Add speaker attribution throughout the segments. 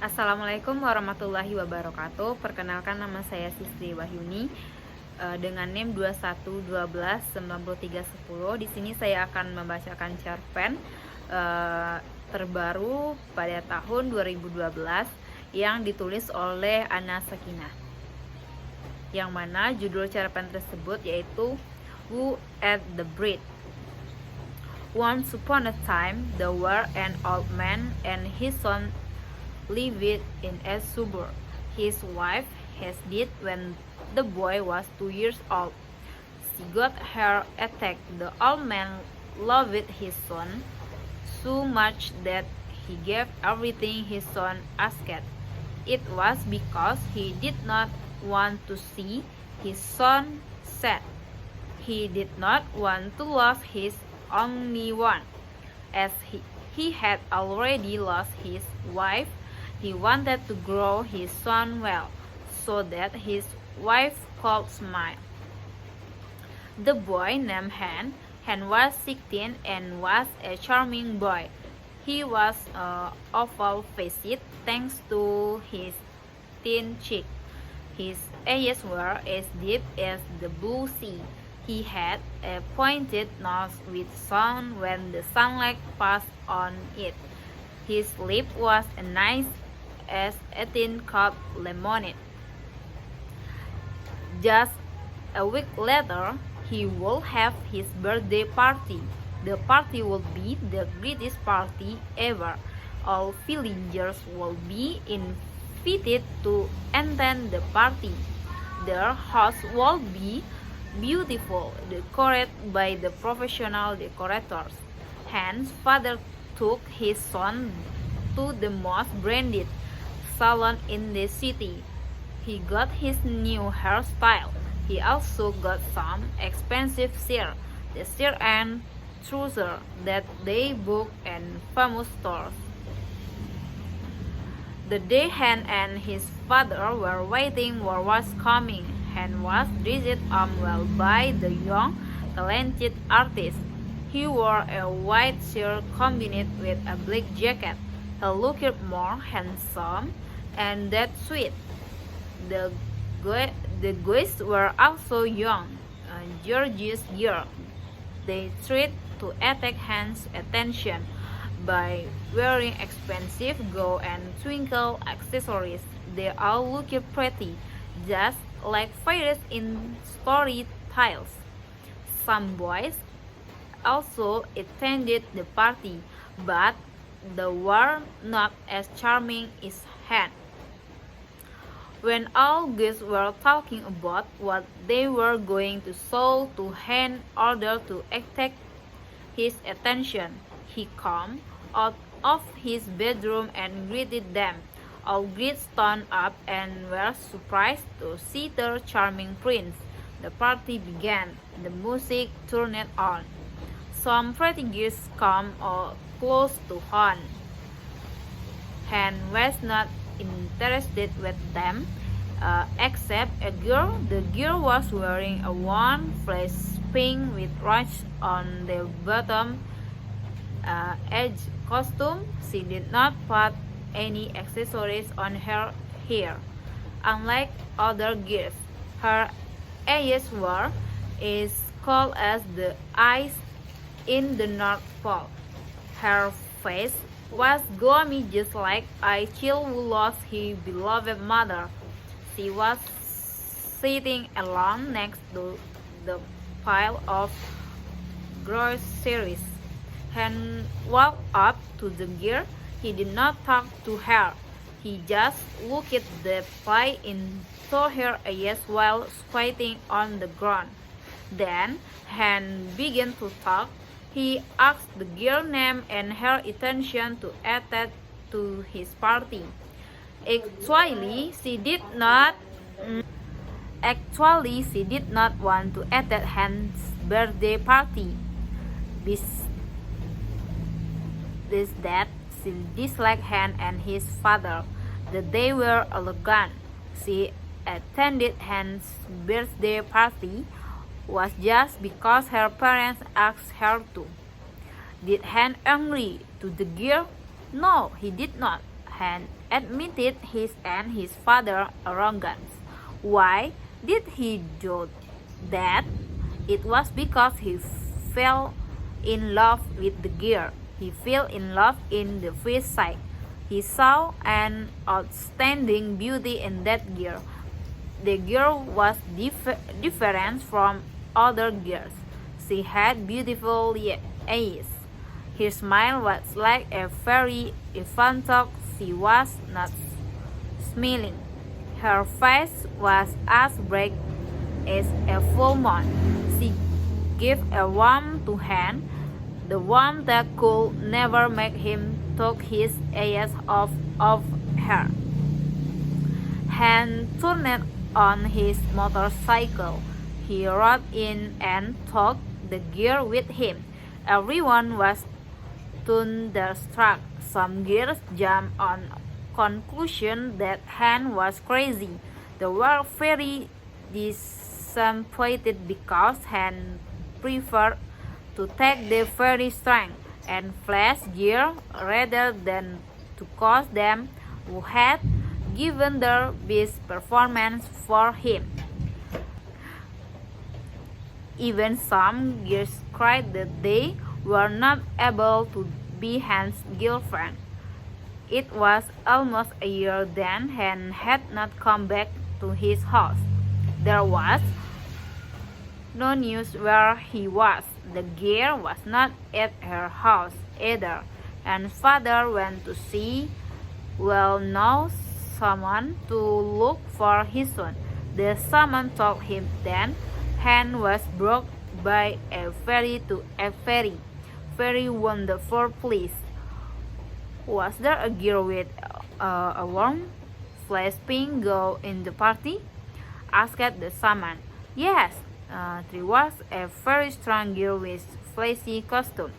Speaker 1: Assalamualaikum warahmatullahi wabarakatuh. Perkenalkan, nama saya Sisri Wahyuni dengan NIM 21129310. Di sini saya akan membacakan cerpen terbaru pada tahun 2012 yang ditulis oleh Ana Sakinah. Yang mana judul cerpen tersebut yaitu Who at the Bridge. Once upon a time, there were an old man and his son lived in a suburb. His wife had died when the boy was 2 years old. She got her attack. The old man loved his son so much that he gave everything his son asked. It was because he did not want to see his son sad. He did not want to lose his only one. As he had already lost his wife, he wanted to grow his son well, so that his wife could smile. The boy named Han. Han was 16 and was a charming boy. He was oval-faced thanks to his thin cheek. His eyes were as deep as the blue sea. He had a pointed nose which shone when the sunlight passed on it. His lip was as nice as a tin-cup lemonade. Just a week later, he would have his birthday party. The party would be the greatest party ever. All villagers will be invited to attend the party. Their house will be beautiful, decorated by the professional decorators. Han's father took his son to the most branded salon in the city. He got his new hairstyle. He also got some expensive shirt, the shirt and trousers that they bought in famous stores. The day Han and his father were waiting for was coming. Han was dressed well by the young, talented artist. He wore a white shirt combined with a black jacket. He looked more handsome and that sweet. The guests were also young, gorgeous girls. They tried to attract Han's attention by wearing expensive gold and twinkle accessories. They all looked pretty, just like fairies in story tales. Some boys also attended the party, but they were not as charming as Han. When all guests were talking about what they were going to show to Han in order to attract his attention, he came out of his bedroom and greeted them. All guests stood up and were surprised to see their charming prince. The party began. The music turned on. Some pretty girls came close to Han. Han was not interested with them, except a girl. The girl was wearing a one flash pink with ruches on the bottom edge costume. She did not put any accessories on her hair. Unlike other girls, her eyes were as cold as the ice in the North Pole. Her face was gloomy, just like a child who lost his beloved mother. She was sitting alone next to the pile of groceries. Han walked up to the girl. He did not talk to her. He just looked at the pie into her eyes while squatting on the ground. Then Han began to talk. He asked the girl's name and her intention to attend to his party. Actually, she did not want to attend Han's birthday party. This that she disliked Han and his father, that they were arrogant. She attended Han's birthday party was just because her parents asked her to. Did Han angry to the girl? No, he did not. Han admitted his and his father's arrogance. Why did he do that? It was because he fell in love with the girl. He fell in love in the first sight. He saw an outstanding beauty in that girl. The girl was different from other girls. She had beautiful eyes. Her smile was like a fairy. Even though she was not smiling, her face was as bright as a full moon. She gave a warmth to hand, the warmth that could never make him take his eyes off of her. Han turned on his motorcycle. He rode in and took the girl with him. Everyone was thunderstruck. Some girls jumped on conclusion that Han was crazy. They were very disappointed because Han preferred to take the fairy strength and flash gear rather than to cost them who had given their best performance for him. Even some girls cried that they were not able to be Han's girlfriend. It was almost a year then Han had not come back to his house. There was no news where he was. The girl was not at her house either, and father went to see someone to look for his son. The someone told him then Han was brought by a fairy to a very wonderful place. Was there a girl with a warm, flash pink girl in the party? Asked the shaman. Yes, there was a very strong girl with flashy costume.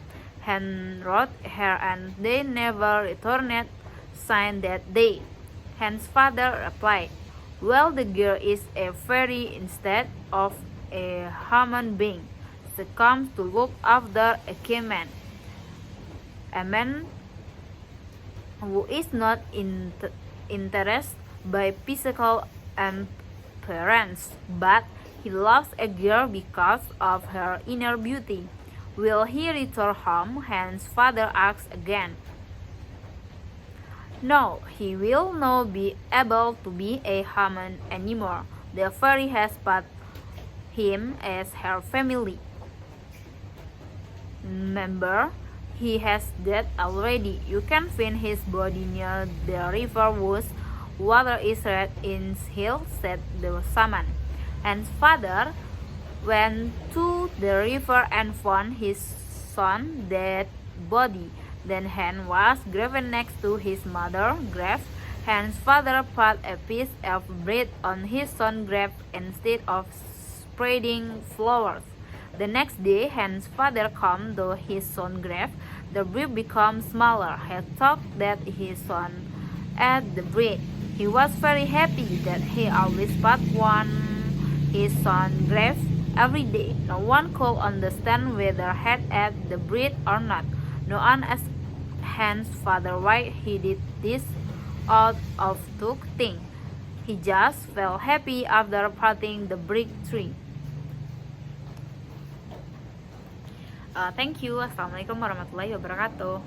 Speaker 1: Han wrote her and they never returned sign that day. Han's father replied, well, the girl is a fairy instead of a human being. She comes to look after a man. A man who is not interested by physical appearance, but he loves a girl because of her inner beauty. Will he return home? Han's father asked again. No, he will not be able to be a human anymore. The fairy has put him as her family member. He has that already. You can find his body near the river whose water is red in hill, said the shaman. Han's father went to the river and found his son's dead body. Then Han was graven next to his mother's grave. Han's father put a piece of bread on his son's grave instead of spreading flowers. The next day, Han's father came to his son's grave. The bread became smaller. He thought that his son ate the bread. He was very happy that he always put one his son's grave every day. No one could understand whether he ate the bread or not. No one asked Han's father why he did this out of two things. He just felt happy after planting the brick tree. Thank you. Assalamualaikum warahmatullahi wabarakatuh.